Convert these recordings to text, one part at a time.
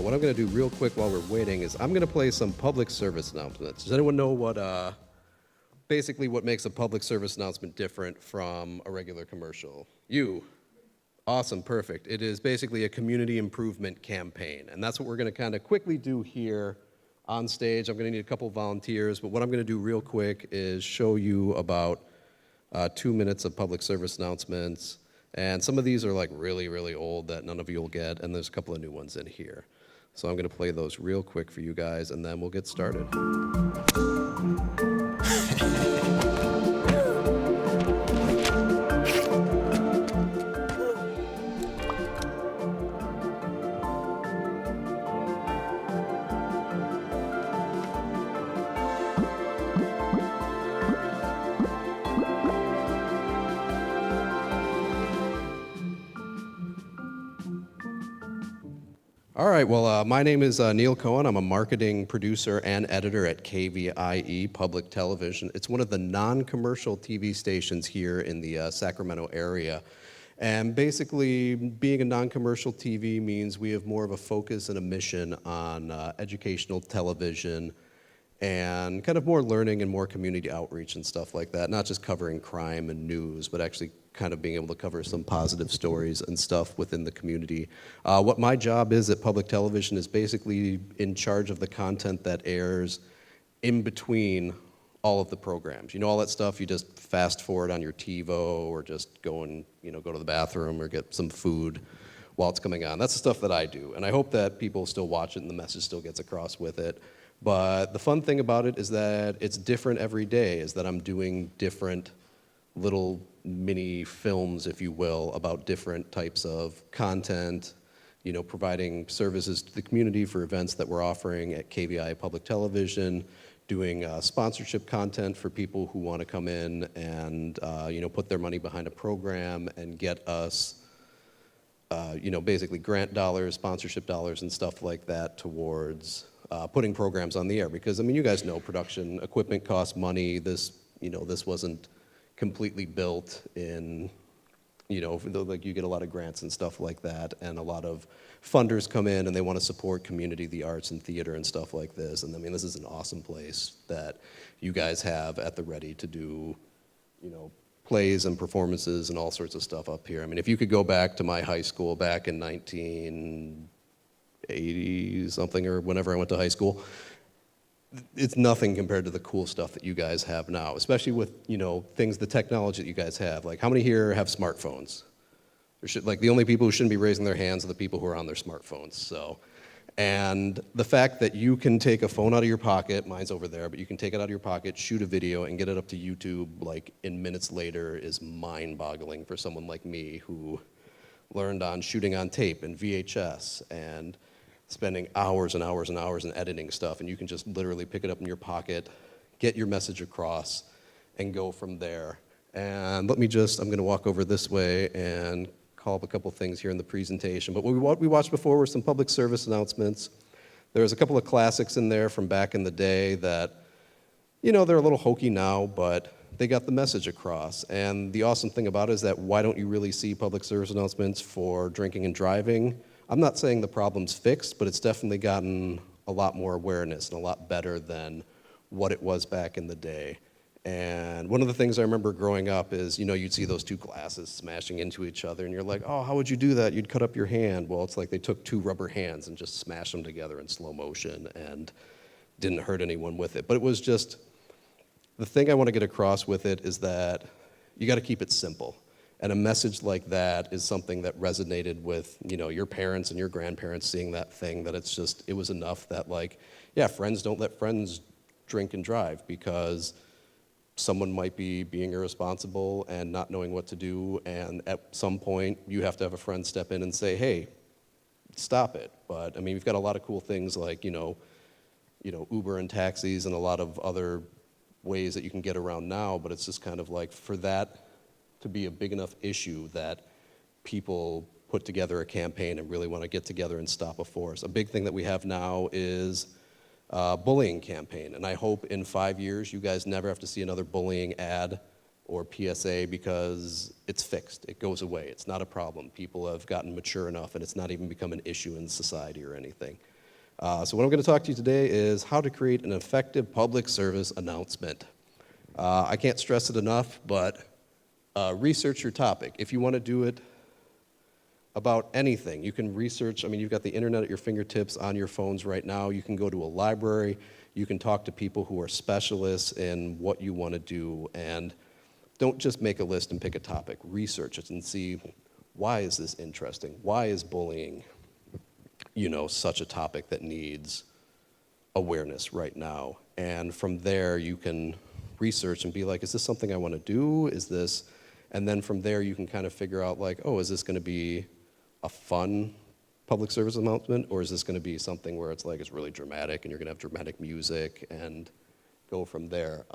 what I'm going to do real quick while we're waiting is I'm going to play some public service announcements. Does anyone know basically what makes a public service announcement different from a regular commercial? You. Awesome, perfect. It is basically a community improvement campaign, and that's what we're going to kind of quickly do here on stage. I'm going to need a couple volunteers, but what I'm going to do real quick is show you about 2 minutes of public service announcements. And some of these are like really, really old that none of you will get, and there's a couple of new ones in here. So I'm going to play those real quick for you guys, and then we'll get started. All right, well, my name is Neil Cohen. I'm a marketing producer and editor at KVIE Public Television. It's one of the non-commercial TV stations here in the Sacramento area. And basically, being a non-commercial TV means we have more of a focus and a mission on educational television and kind of more learning and more community outreach and stuff like that. Not just covering crime and news, but actually kind of being able to cover some positive stories and stuff within the community. What my job is at public television is basically in charge of the content that airs in between all of the programs. You know, all that stuff you just fast forward on your TiVo or just go and, go to the bathroom or get some food while it's coming on. That's the stuff that I do. And I hope that people still watch it and the message still gets across with it. But the fun thing about it is that it's different every day, is that I'm doing different little mini films, if you will, about different types of content, providing services to the community for events that we're offering at KVIE Public Television, doing sponsorship content for people who want to come in and, put their money behind a program and get us, basically grant dollars, sponsorship dollars, and stuff like that towards putting programs on the air. Because, you guys know production equipment costs money. This wasn't completely built in, like you get a lot of grants and stuff like that, and a lot of funders come in and they want to support community, the arts and theater and stuff like this. And this is an awesome place that you guys have at the ready to do, plays and performances and all sorts of stuff up here. If you could go back to my high school back in 1980 something or whenever I went to high school, it's nothing compared to the cool stuff that you guys have now, especially with, things, the technology that you guys have. Like, how many here have smartphones? The only people who shouldn't be raising their hands are the people who are on their smartphones. So, and the fact that you can take a phone out of your pocket, mine's over there, but you can take it out of your pocket, shoot a video, and get it up to YouTube, in minutes later is mind-boggling for someone like me who learned on shooting on tape and VHS and spending hours and hours and hours in editing stuff, and you can just literally pick it up in your pocket, get your message across, and go from there. And I'm going to walk over this way and call up a couple things here in the presentation. But what we watched before were some public service announcements. There's a couple of classics in there from back in the day that, they're a little hokey now, but they got the message across. And the awesome thing about it is that why don't you really see public service announcements for drinking and driving? I'm not saying the problem's fixed, but it's definitely gotten a lot more awareness and a lot better than what it was back in the day. And one of the things I remember growing up is, you'd see those two glasses smashing into each other, and you're like, oh, how would you do that? You'd cut up your hand. Well, it's like they took two rubber hands and just smashed them together in slow motion and didn't hurt anyone with it. But it was just, the thing I want to get across with it is that you got to keep it simple. And a message like that is something that resonated with, your parents and your grandparents seeing that thing, that it was enough that friends don't let friends drink and drive because someone might be being irresponsible and not knowing what to do. And at some point, you have to have a friend step in and say, hey, stop it. But we've got a lot of cool things like, Uber and taxis and a lot of other ways that you can get around now. But it's just kind of like for that to be a big enough issue that people put together a campaign and really want to get together and stop a force. A big thing that we have now is a bullying campaign, and I hope in 5 years you guys never have to see another bullying ad or PSA because it's fixed. It goes away. It's not a problem. People have gotten mature enough and it's not even become an issue in society or anything. So what I'm going to talk to you today is how to create an effective public service announcement. I can't stress it enough, but research your topic. If you want to do it about anything, you can research. I mean, you've got the internet at your fingertips on your phones right now. You can go to a library. You can talk to people who are specialists in what you want to do. And don't just make a list and pick a topic. Research it and see, why is this interesting? Why is bullying, such a topic that needs awareness right now? And from there, you can research and be like, is this something I want to do? Is this, and then from there, you can kind of figure out like, oh, is this going to be a fun public service announcement, or is this going to be something where it's like, it's really dramatic and you're going to have dramatic music and go from there.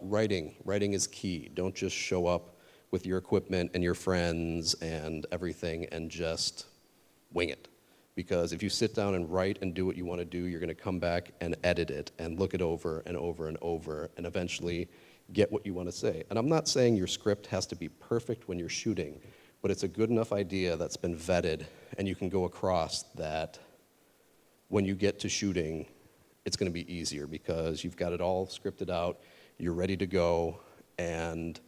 Writing is key. Don't just show up with your equipment and your friends and everything and just wing it. Because if you sit down and write and do what you want to do, you're going to come back and edit it and look it over and over and over and eventually get what you want to say. And I'm not saying your script has to be perfect when you're shooting, but it's a good enough idea that's been vetted and you can go across that when you get to shooting, it's going to be easier because you've got it all scripted out, you're ready to go, and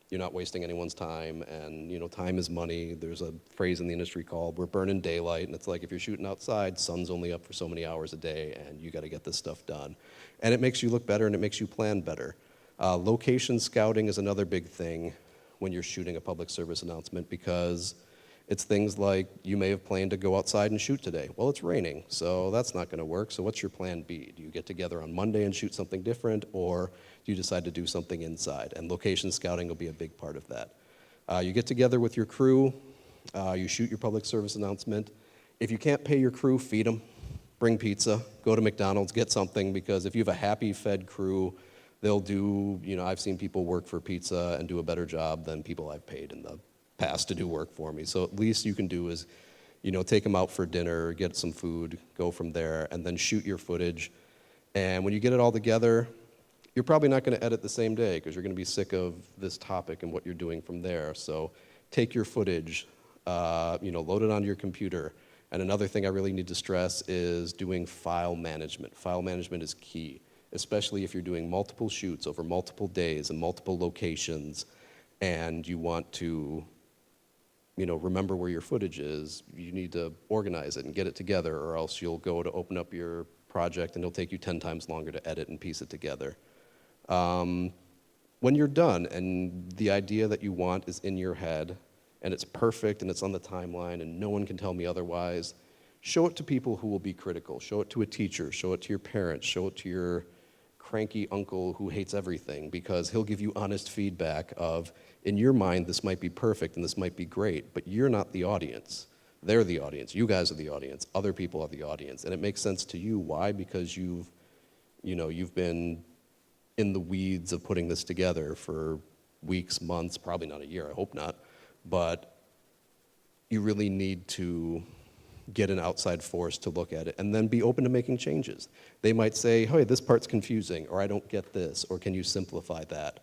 you're not wasting anyone's time, and time is money. There's a phrase in the industry called, we're burning daylight, and it's like if you're shooting outside, sun's only up for so many hours a day, and you got to get this stuff done. And it makes you look better, and it makes you plan better. Location scouting is another big thing when you're shooting a public service announcement, because it's things like, you may have planned to go outside and shoot today. Well, it's raining, so that's not going to work. So what's your plan B? Do you get together on Monday and shoot something different, or do you decide to do something inside? And location scouting will be a big part of that. You get together with your crew, you shoot your public service announcement. If you can't pay your crew, feed them. Bring pizza, go to McDonald's, get something, because if you have a happy fed crew, they'll do, I've seen people work for pizza and do a better job than people I've paid in the past to do work for me. So at least you can do is, take them out for dinner, get some food, go from there, and then shoot your footage. And when you get it all together, you're probably not going to edit the same day because you're going to be sick of this topic and what you're doing from there. So take your footage, load it onto your computer. And another thing I really need to stress is doing file management. File management is key, especially if you're doing multiple shoots over multiple days and multiple locations, and you want to remember where your footage is. You need to organize it and get it together, or else you'll go to open up your project and it'll take you 10 times longer to edit and piece it together. When you're done and the idea that you want is in your head and it's perfect and it's on the timeline and no one can tell me otherwise, show it to people who will be critical. Show it to a teacher, show it to your parents, show it to your cranky uncle who hates everything, because he'll give you honest feedback of, in your mind, this might be perfect and this might be great, but you're not the audience. They're the audience. You guys are the audience. Other people are the audience. And it makes sense to you. Why? Because you've been in the weeds of putting this together for weeks, months, probably not a year, I hope not, but you really need to get an outside force to look at it, and then be open to making changes. They might say, hey, this part's confusing, or I don't get this, or can you simplify that?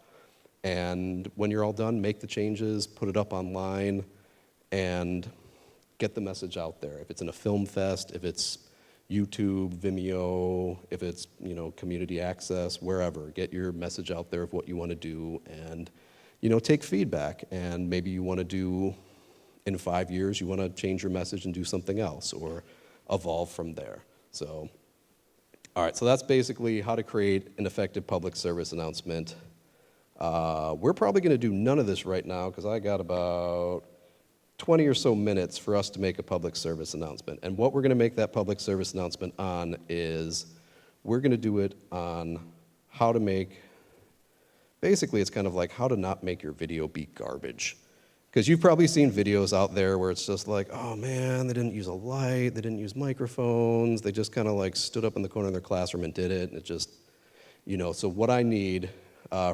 And when you're all done, make the changes, put it up online, and get the message out there. If it's in a film fest, if it's YouTube, Vimeo, if it's community access, wherever, get your message out there of what you want to do, and take feedback. And maybe you want to do, in 5 years, you want to change your message and do something else, or evolve from there. So, all right, so that's basically how to create an effective public service announcement. We're probably going to do none of this right now because I got about 20 or so minutes for us to make a public service announcement. And what we're going to make that public service announcement on is, we're going to do it on how to make, basically it's kind of like how to not make your video be garbage. Because you've probably seen videos out there where it's just like, oh man, they didn't use a light, they didn't use microphones, they just kind of like stood up in the corner of their classroom and did it, and it just, so what I need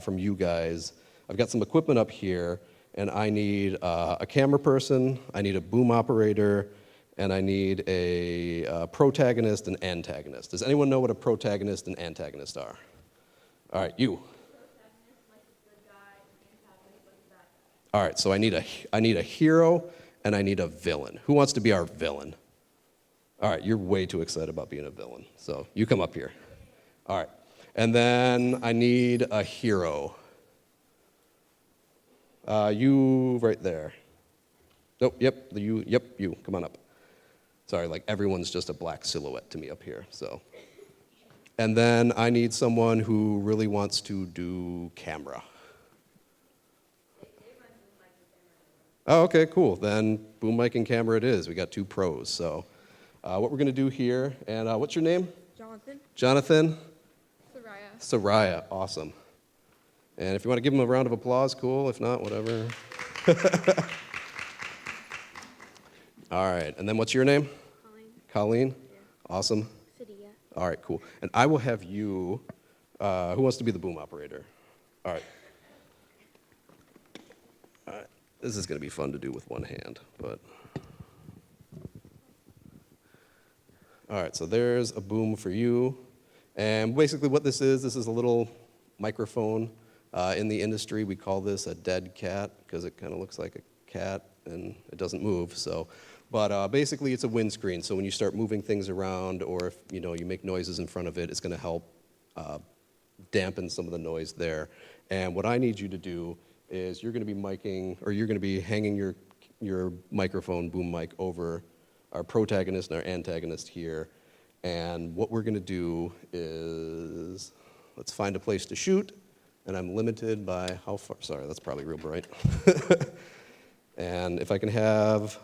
from you guys, I've got some equipment up here, and I need a camera person, I need a boom operator, and I need a protagonist and antagonist. Does anyone know what a protagonist and antagonist are? All right, you. All right, so I need a hero and I need a villain. Who wants to be our villain? All right, you're way too excited about being a villain, so you come up here. All right, and then I need a hero. You right there. Nope, yep, you, come on up. Sorry, like everyone's just a black silhouette to me up here, so. And then I need someone who really wants to do camera. Oh, okay, cool. Then boom mic and camera it is. We got 2 pros. So what we're going to do here, and what's your name? Jonathan. Jonathan? Soraya. Soraya, awesome. And if you want to give him a round of applause, cool. If not, whatever. All right, and then what's your name? Colleen. Colleen? Yeah. Awesome. Sadia. All right, cool. And I will have you, who wants to be the boom operator? All right. All right. This is going to be fun to do with one hand, but. All right, so there's a boom for you. And basically what this is a little microphone. In the industry, we call this a dead cat because it kind of looks like a cat and it doesn't move, so. But basically, it's a windscreen, so when you start moving things around or if you make noises in front of it, it's going to help dampen some of the noise there. And what I need you to do is you're going to be miking, or you're going to be hanging your microphone, boom mic, over our protagonist and our antagonist here. And what we're going to do is, let's find a place to shoot, and I'm limited by how far, sorry, that's probably real bright. And if I can have,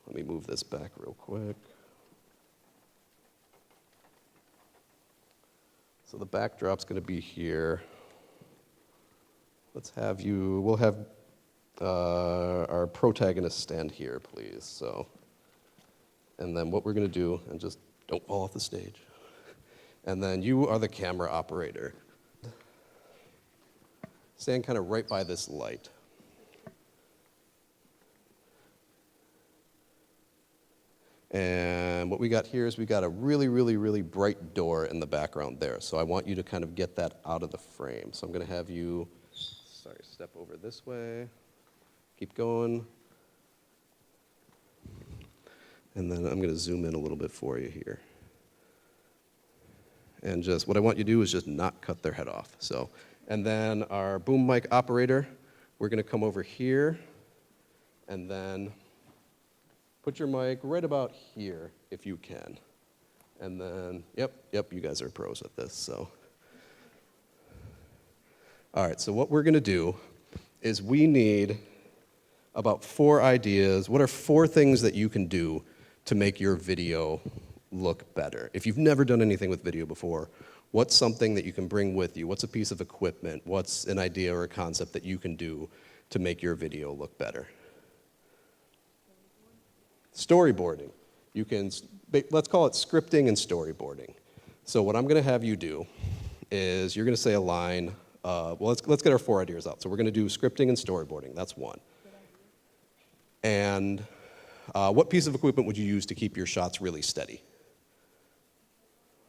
let me move this back real quick. So the backdrop's going to be here. Let's have you, we'll have our protagonist stand here, please. So, and then what we're going to do, and just don't fall off the stage. And then you are the camera operator. Stand kind of right by this light. And what we got here is we got a really, really, really bright door in the background there. So I want you to kind of get that out of the frame. So I'm going to have you, sorry, step over this way. Keep going. And then I'm going to zoom in a little bit for you here. And just what I want you to do is just not cut their head off. So, and then our boom mic operator, we're going to come over here and then put your mic right about here if you can. And then, yep, you guys are pros at this, so. All right, so what we're going to do is we need about 4 ideas. What are 4 things that you can do to make your video look better? If you've never done anything with video before, what's something that you can bring with you? What's a piece of equipment? What's an idea or a concept that you can do to make your video look better? Storyboarding. You can, let's call it scripting and storyboarding. So what I'm going to have you do is you're going to say a line. Well, let's get our 4 ideas out. So we're going to do scripting and storyboarding. That's 1. And what piece of equipment would you use to keep your shots really steady?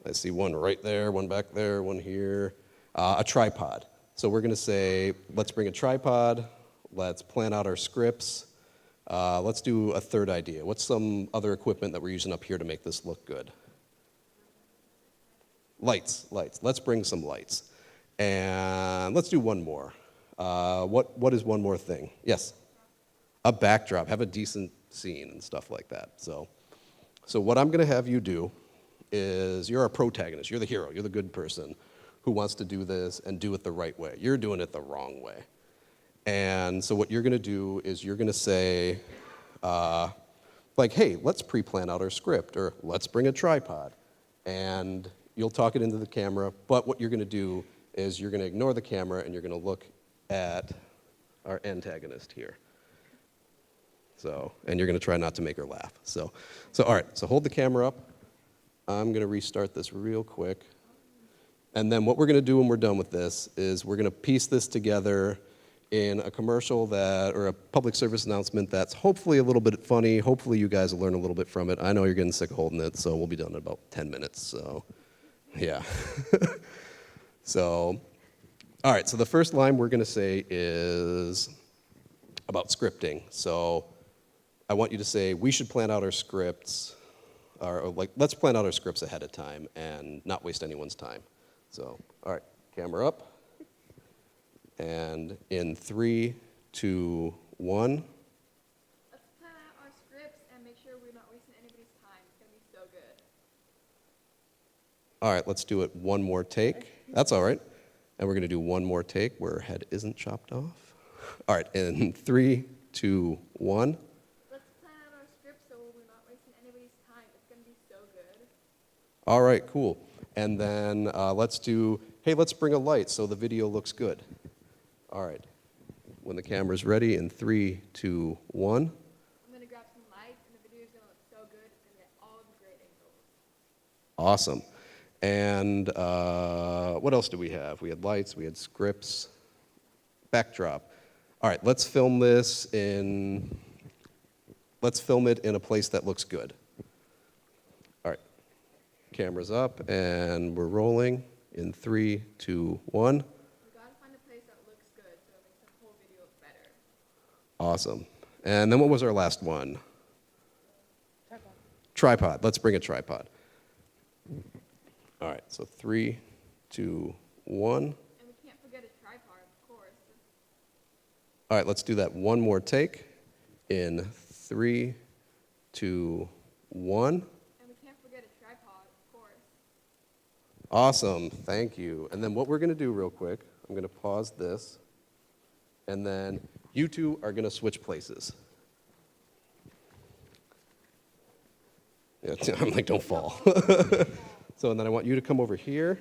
I see one right there, one back there, one here. A tripod. So we're going to say, let's bring a tripod. Let's plan out our scripts. Let's do a 3rd idea. What's some other equipment that we're using up here to make this look good? Lights. Let's bring some lights. And let's do one more. What is one more thing? Yes? A backdrop. Have a decent scene and stuff like that. So what I'm going to have you do is you're a protagonist. You're the hero. You're the good person who wants to do this and do it the right way. You're doing it the wrong way. And so what you're going to do is you're going to say, like, hey, let's pre-plan out our script, or let's bring a tripod. And you'll talk it into the camera, but what you're going to do is you're going to ignore the camera and you're going to look at our antagonist here. So, and you're going to try not to make her laugh. So all right, so hold the camera up. I'm going to restart this real quick. And then what we're going to do when we're done with this is we're going to piece this together in a commercial or a public service announcement that's hopefully a little bit funny. Hopefully you guys will learn a little bit from it. I know you're getting sick of holding it, so we'll be done in about 10 minutes. So, yeah. So, all right, so the first line we're going to say is about scripting. So, I want you to say, we should plan out our scripts, or like, let's plan out our scripts ahead of time and not waste anyone's time. So, all right, camera up. And in 3, 2, 1. Let's plan out our scripts and make sure we're not wasting anybody's time. It's going to be so good. All right, let's do it one more take. That's all right. And we're going to do one more take where her head isn't chopped off. All right, in 3, 2, 1. Let's plan out our scripts so we're not wasting anybody's time. It's going to be so good. All right, cool. And then let's do, hey, let's bring a light so the video looks good. All right. When the camera's ready, in 3, 2, 1. I'm going to grab some lights, and the video is going to look so good. It's going to get all of the great angles. Awesome. And what else do we have? We had lights, we had scripts, backdrop. All right, let's film this in, let's film it in a place that looks good. All right, camera's up, and we're rolling in 3, 2, 1. We got to find a place that looks good so it makes the whole video look better. Awesome. And then what was our last one? Tripod. Tripod. Let's bring a tripod. All right, so 3, 2, 1. And we can't forget a tripod, of course. All right, let's do that one more take in 3, 2, 1. And we can't forget a tripod, of course. Awesome, thank you. And then what we're going to do real quick, I'm going to pause this, and then you two are going to switch places. Yeah, I'm like, don't fall. So, and then I want you to come over here,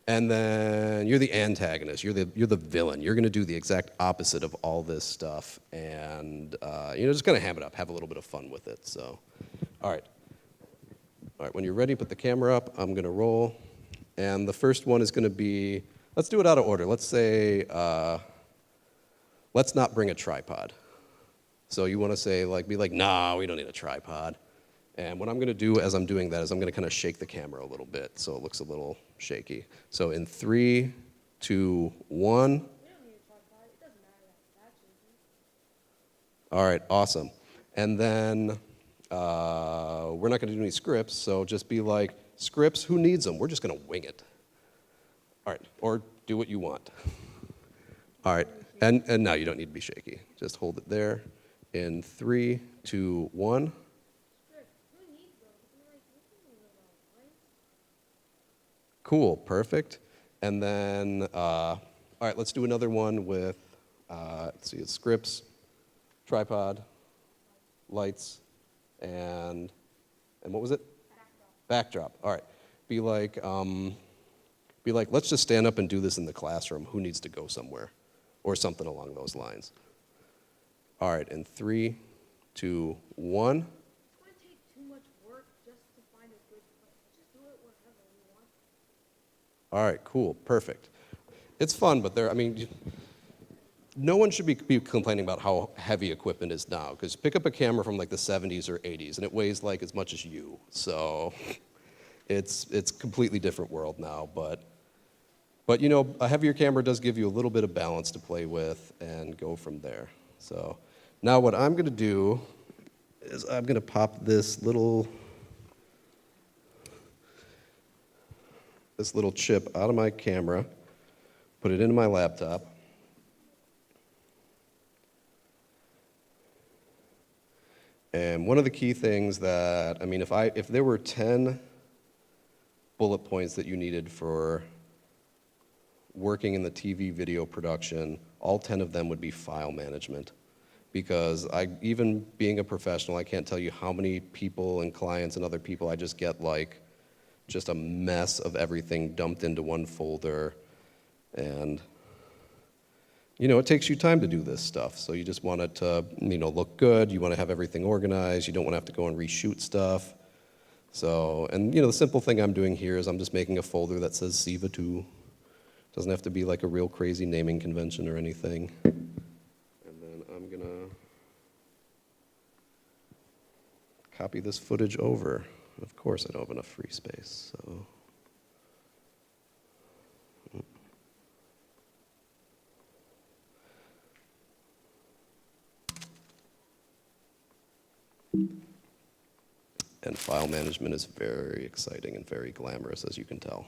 and then you're the antagonist. You're the villain. You're going to do the exact opposite of all this stuff, and just kind of ham it up, have a little bit of fun with it. So, all right. When you're ready, put the camera up. I'm going to roll, and the first one is going to be. Let's do it out of order. Let's say, let's not bring a tripod. So you want to say be like, nah, we don't need a tripod. And what I'm going to do as I'm doing that is I'm going to kind of shake the camera a little bit so it looks a little shaky. So in 3, 2, 1. We don't need a tripod. It doesn't matter that it's shaky. All right, awesome. And then we're not going to do any scripts, so just be like, scripts, who needs them? We're just going to wing it. All right, or do what you want. All right, and now you don't need to be shaky. Just hold it there. In 3, 2, 1. Cool, perfect. And then, all right, let's do another one with, let's see, it's scripts, tripod, lights, and what was it? Backdrop. All right. Be like, let's just stand up and do this in the classroom. Who needs to go somewhere? Or something along those lines. All right, in 3, 2, 1. It's going to take too much work just to find a good place. Just do it wherever you want. All right, cool, perfect. It's fun, but no one should be complaining about how heavy equipment is now, because pick up a camera from like the 70s or 80s, and it weighs like as much as you. So it's a completely different world now, but a heavier camera does give you a little bit of balance to play with and go from there. So now what I'm going to do is I'm going to pop this little chip out of my camera, put it into my laptop. And one of the key things that, if there were 10 bullet points that you needed for working in the TV video production, all 10 of them would be file management. Because even being a professional, I can't tell you how many people and clients and other people I just get just a mess of everything dumped into one folder. And, it takes you time to do this stuff. So you just want it to, look good. You want to have everything organized. You don't want to have to go and reshoot stuff. So, and, the simple thing I'm doing here is I'm just making a folder that says Siva 2. Doesn't have to be like a real crazy naming convention or anything. And then I'm going to copy this footage over. Of course, I don't have enough free space, so. And file management is very exciting and very glamorous, as you can tell.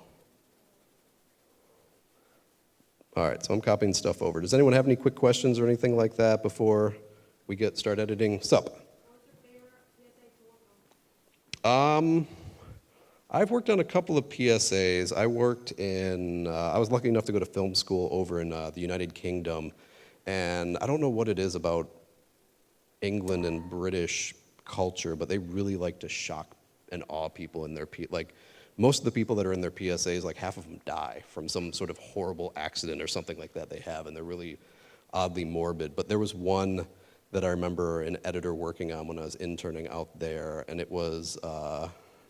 All right, so I'm copying stuff over. Does anyone have any quick questions or anything like that before we start editing? Sup? What's your favorite PSA to work on? I've worked on a couple of PSAs. I was lucky enough to go to film school over in the United Kingdom, and I don't know what it is about England and British culture, but they really like to shock and awe people in their, most of the people that are in their PSAs, like half of them die from some sort of horrible accident or something like that they have, and they're really oddly morbid. But there was one that I remember an editor working on when I was interning out there, and it was,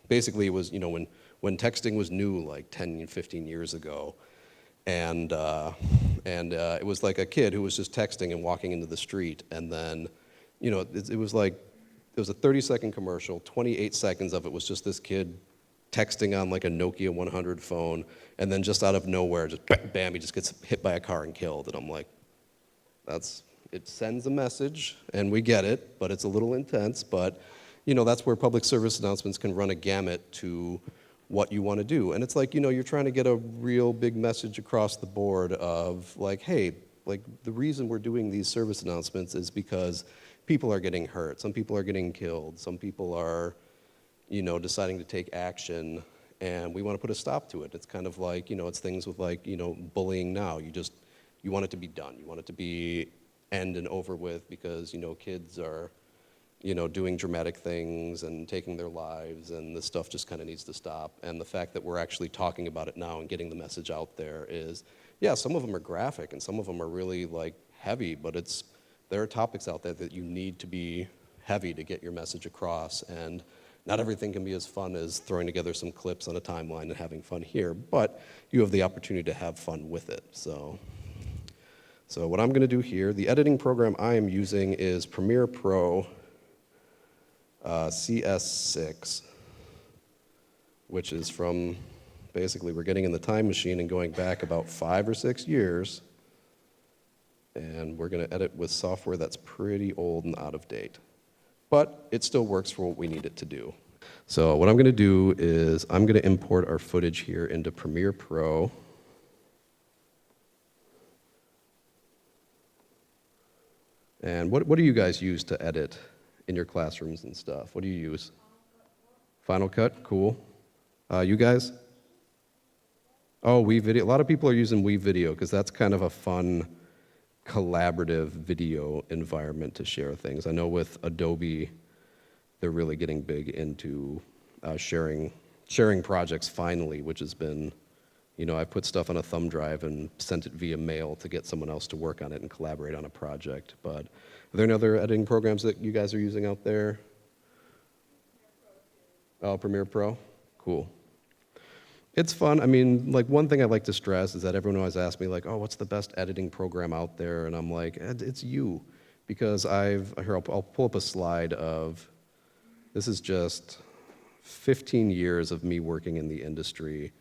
basically it was, when texting was new, like 10 and 15 years ago, and it was like a kid who was just texting and walking into the street, and then, it was like, it was a 30-second commercial, 28 seconds of it was just this kid texting on like a Nokia 100 phone, and then just out of nowhere, just bam, he just gets hit by a car and killed. And I'm like, it sends a message, and we get it, but it's a little intense. But, that's where public service announcements can run a gamut to what you want to do. And it's like, you're trying to get a real big message across the board of like, hey, like the reason we're doing these service announcements is because people are getting hurt. Some people are getting killed. Some people are deciding to take action, and we want to put a stop to it. It's kind of like, it's things with like, bullying now. You want it to be done. You want it to be end and over with because, kids are, doing dramatic things and taking their lives, and this stuff just kind of needs to stop. And the fact that we're actually talking about it now and getting the message out there is, yeah, some of them are graphic and some of them are really like heavy, but there are topics out there that you need to be heavy to get your message across, and not everything can be as fun as throwing together some clips on a timeline and having fun here, but you have the opportunity to have fun with it. So what I'm going to do here, the editing program I am using is Premiere Pro CS6, which is from, basically we're getting in the time machine and going back about 5 or 6 years, and we're going to edit with software that's pretty old and out of date. But it still works for what we need it to do. So what I'm going to do is I'm going to import our footage here into Premiere Pro. And what do you guys use to edit in your classrooms and stuff? What do you use? Final Cut, cool. You guys? Oh, WeVideo. A lot of people are using WeVideo because that's kind of a fun collaborative video environment to share things. I know with Adobe, they're really getting big into sharing projects finally, which has been, I put stuff on a thumb drive and sent it via mail to get someone else to work on it and collaborate on a project. But are there any other editing programs that you guys are using out there? Oh, Premiere Pro? Cool. It's fun. I mean, like one thing I'd like to stress is that everyone always asks me like, oh, what's the best editing program out there? And I'm like, it's you. Because I'll pull up a slide of, this is just 15 years of me working in the industry.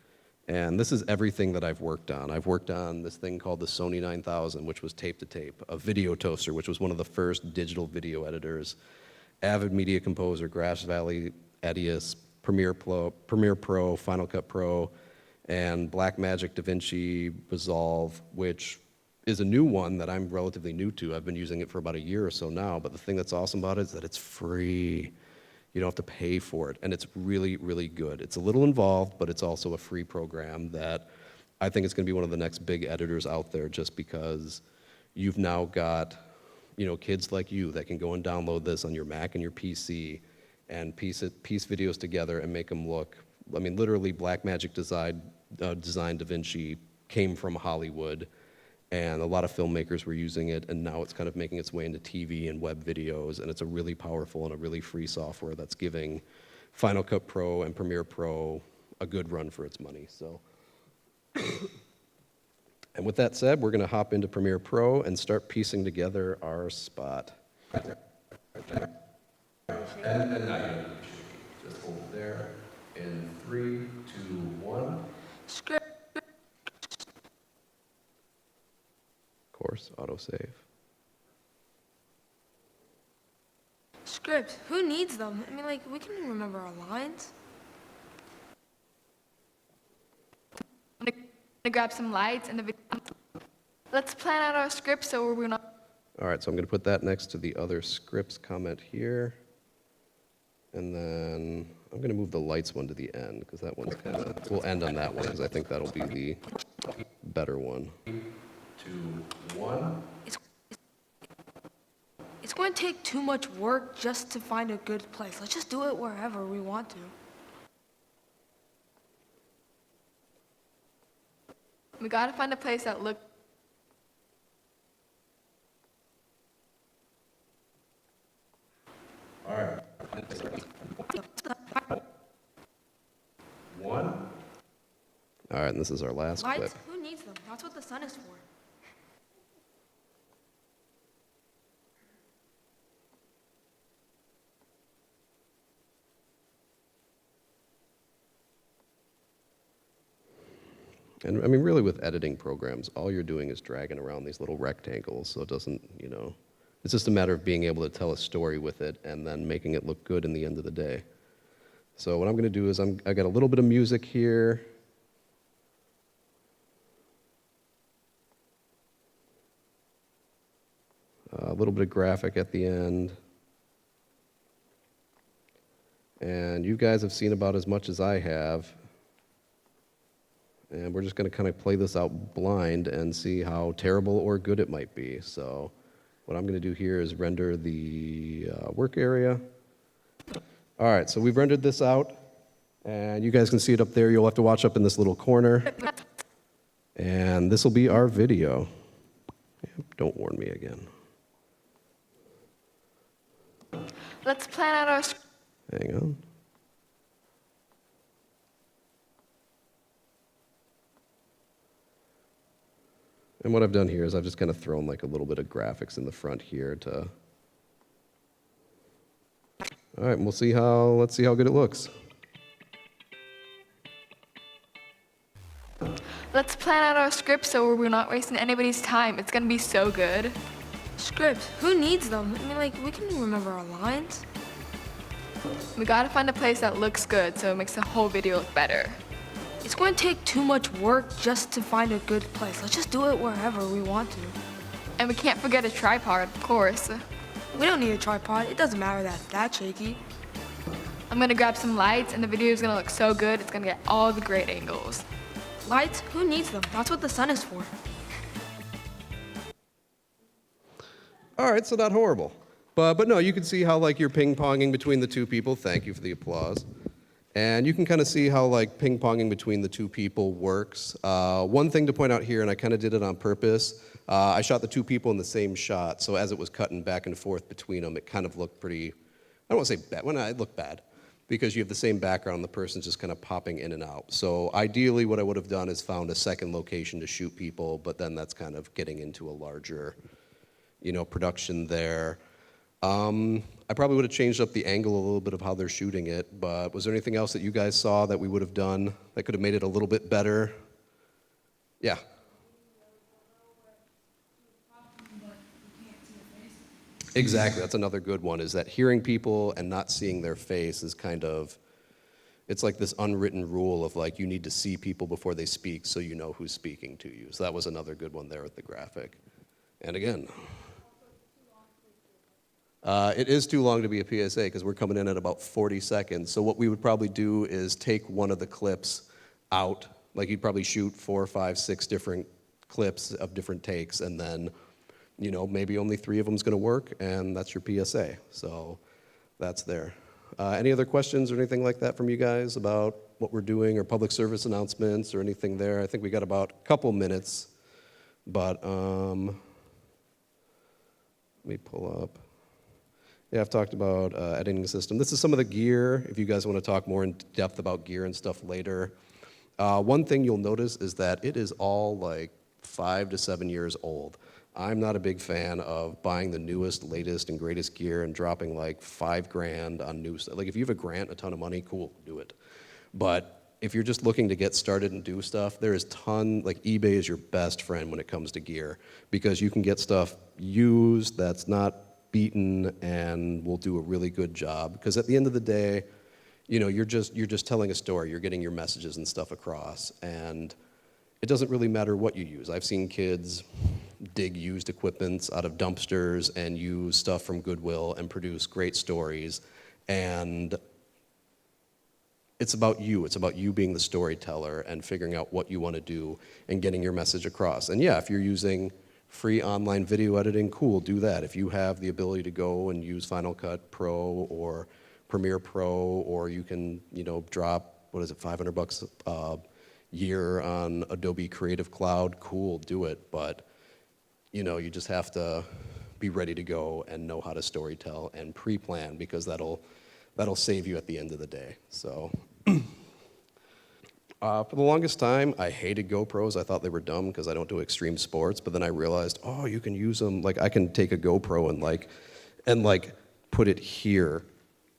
And this is everything that I've worked on. I've worked on this thing called the Sony 9000, which was tape to tape, a video toaster, which was one of the first digital video editors, Avid Media Composer, Grass Valley, Edius, Premiere Pro, Final Cut Pro, and Blackmagic, DaVinci, Resolve, which is a new one that I'm relatively new to. I've been using it for about a year or so now, but the thing that's awesome about it is that it's free. You don't have to pay for it, and it's really, really good. It's a little involved, but it's also a free program that I think is going to be one of the next big editors out there just because you've now got, kids like you that can go and download this on your Mac and your PC and piece videos together and make them look, I mean, literally Blackmagic design DaVinci came from Hollywood, and a lot of filmmakers were using it, and now it's kind of making its way into TV and web videos, and it's a really powerful and a really free software that's giving Final Cut Pro and Premiere Pro a good run for its money. So, and with that said, we're going to hop into Premiere Pro and start piecing together our spot. And now you don't need to shake. Just hold it there. In 3, 2, 1. Of course, autosave. Scripts, who needs them? I mean, like, we can remember our lines. I'm gonna grab some lights and the video. Let's plan out our script so we're not. All right, so I'm going to put that next to the other scripts comment here. And then I'm going to move the lights one to the end because that one's kind of, we'll end on that one because I think that'll be the better one. 3, 2, 1. It's going to take too much work just to find a good place. Let's just do it wherever we want to. We gotta find a place that looks. All right. 1. All right, and this is our last clip. Lights, who needs them? That's what the sun is for. And I mean, really with editing programs, all you're doing is dragging around these little rectangles, so it doesn't, it's just a matter of being able to tell a story with it and then making it look good in the end of the day. So what I'm going to do is I got a little bit of music here. A little bit of graphic at the end. And you guys have seen about as much as I have. And we're just going to kind of play this out blind and see how terrible or good it might be. So what I'm going to do here is render the work area. All right, so we've rendered this out. And you guys can see it up there. You'll have to watch up in this little corner. And this will be our video. Don't warn me again. Let's plan out our. Hang on. And what I've done here is I've just kind of thrown like a little bit of graphics in the front here to. All right, and let's see how good it looks. Let's plan out our script so we're not wasting anybody's time. It's gonna be so good. Scripts, who needs them? I mean, like, we can remember our lines. We gotta find a place that looks good so it makes the whole video look better. It's going to take too much work just to find a good place. Let's just do it wherever we want to. And we can't forget a tripod, of course. We don't need a tripod. It doesn't matter that it's that shaky. I'm gonna grab some lights and the video is gonna look so good. It's gonna get all the great angles. Lights, who needs them? That's what the sun is for. All right, so not horrible. But no, you can see how like you're ping-ponging between the two people. Thank you for the applause. And you can kind of see how like ping-ponging between the two people works. One thing to point out here, and I kind of did it on purpose, I shot the two people in the same shot, so as it was cutting back and forth between them, it kind of looked pretty, I don't want to say bad, well, no, it looked bad, because you have the same background, the person's just kind of popping in and out. So ideally what I would have done is found a second location to shoot people, but then that's kind of getting into a larger, production there. I probably would have changed up the angle a little bit of how they're shooting it, but was there anything else that you guys saw that we would have done that could have made it a little bit better? Yeah. Exactly, that's another good one, is that hearing people and not seeing their face is kind of, it's like this unwritten rule of like you need to see people before they speak so you know who's speaking to you. So that was another good one there with the graphic. And again, it is too long to be a PSA because we're coming in at about 40 seconds. So what we would probably do is take one of the clips out. Like you'd probably shoot 4, 5, 6 different clips of different takes, and then, maybe only 3 of them is going to work, and that's your PSA. So that's there. Any other questions or anything like that from you guys about what we're doing or public service announcements or anything there? I think we got about a couple minutes, but let me pull up. Yeah, I've talked about editing system. This is some of the gear, if you guys want to talk more in depth about gear and stuff later. One thing you'll notice is that it is all like 5 to 7 years old. I'm not a big fan of buying the newest, latest, and greatest gear and dropping like $5,000 on new stuff. Like if you have a grant, a ton of money, cool, do it. But if you're just looking to get started and do stuff, there is like eBay is your best friend when it comes to gear because you can get stuff used that's not beaten and will do a really good job. Because at the end of the day, you know, you're just telling a story. You're getting your messages and stuff across, and it doesn't really matter what you use. I've seen kids dig used equipments out of dumpsters and use stuff from Goodwill and produce great stories. And it's about you. It's about you being the storyteller and figuring out what you want to do and getting your message across. And yeah, if you're using free online video editing, cool, do that. If you have the ability to go and use Final Cut Pro or Premiere Pro, or you can, you know, drop, what is it, $500 a year on Adobe Creative Cloud, cool, do it. But, you know, you just have to be ready to go and know how to storytell and pre-plan, because that'll save you at the end of the day. So for the longest time, I hated GoPros. I thought they were dumb because I don't do extreme sports. But then I realized, oh, you can use them. Like, I can take a GoPro and put it here,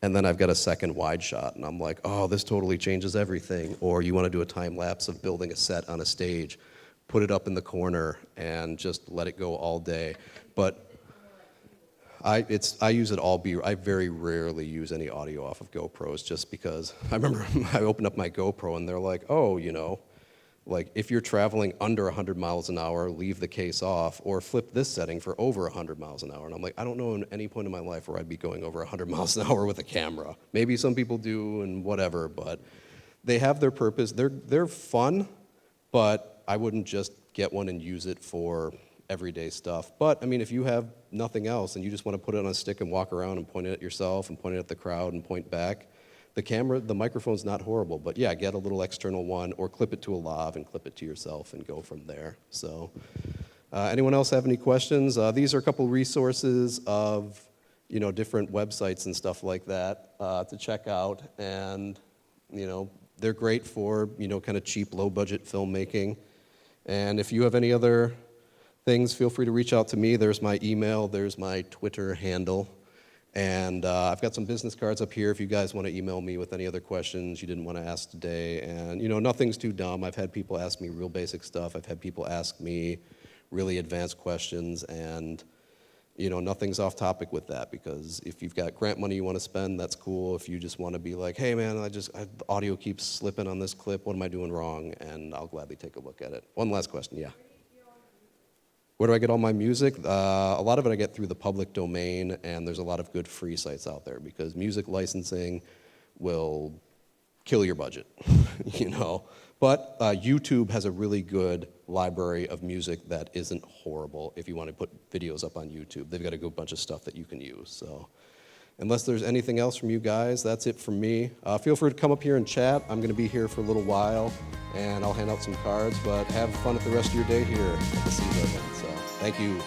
and then I've got a second wide shot, and I'm like, oh, this totally changes everything. Or you want to do a time lapse of building a set on a stage, put it up in the corner and just let it go all day. But I use it all. I very rarely use any audio off of GoPros, just because I remember I opened up my GoPro and they're like, oh, you know, like if you're traveling under 100 miles an hour, leave the case off, or flip this setting for over 100 miles an hour. And I'm like, I don't know in any point in my life where I'd be going over 100 miles an hour with a camera. Maybe some people do and whatever, but they have their purpose. They're fun, but I wouldn't just get one and use it for everyday stuff. But I mean, if you have nothing else and you just want to put it on a stick and walk around and point it at yourself and point it at the crowd and point back, the microphone's not horrible. But yeah, get a little external one or clip it to a lav and clip it to yourself and go from there. So anyone else have any questions? These are a couple resources of, you know, different websites and stuff like that to check out. And, you know, they're great for, you know, kind of cheap, low budget filmmaking. And if you have any other things, feel free to reach out to me. There's my email, there's my Twitter handle, and I've got some business cards up here if you guys want to email me with any other questions you didn't want to ask today. And, you know, nothing's too dumb. I've had people ask me real basic stuff. I've had people ask me really advanced questions, and, you know, nothing's off topic with that, because if you've got grant money you want to spend, that's cool. If you just want to be like, hey man, the audio keeps slipping on this clip, what am I doing wrong? And I'll gladly take a look at it. One last question, yeah. Where do I get all my music? A lot of it I get through the public domain, and there's a lot of good free sites out there, because music licensing will kill your budget, you know. But YouTube has a really good library of music that isn't horrible if you want to put videos up on YouTube. They've got a good bunch of stuff that you can use. So unless there's anything else from you guys, that's it from me. Feel free to come up here and chat. I'm going to be here for a little while, and I'll hand out some cards, but have fun at the rest of your day here at the SEMA event. So thank you.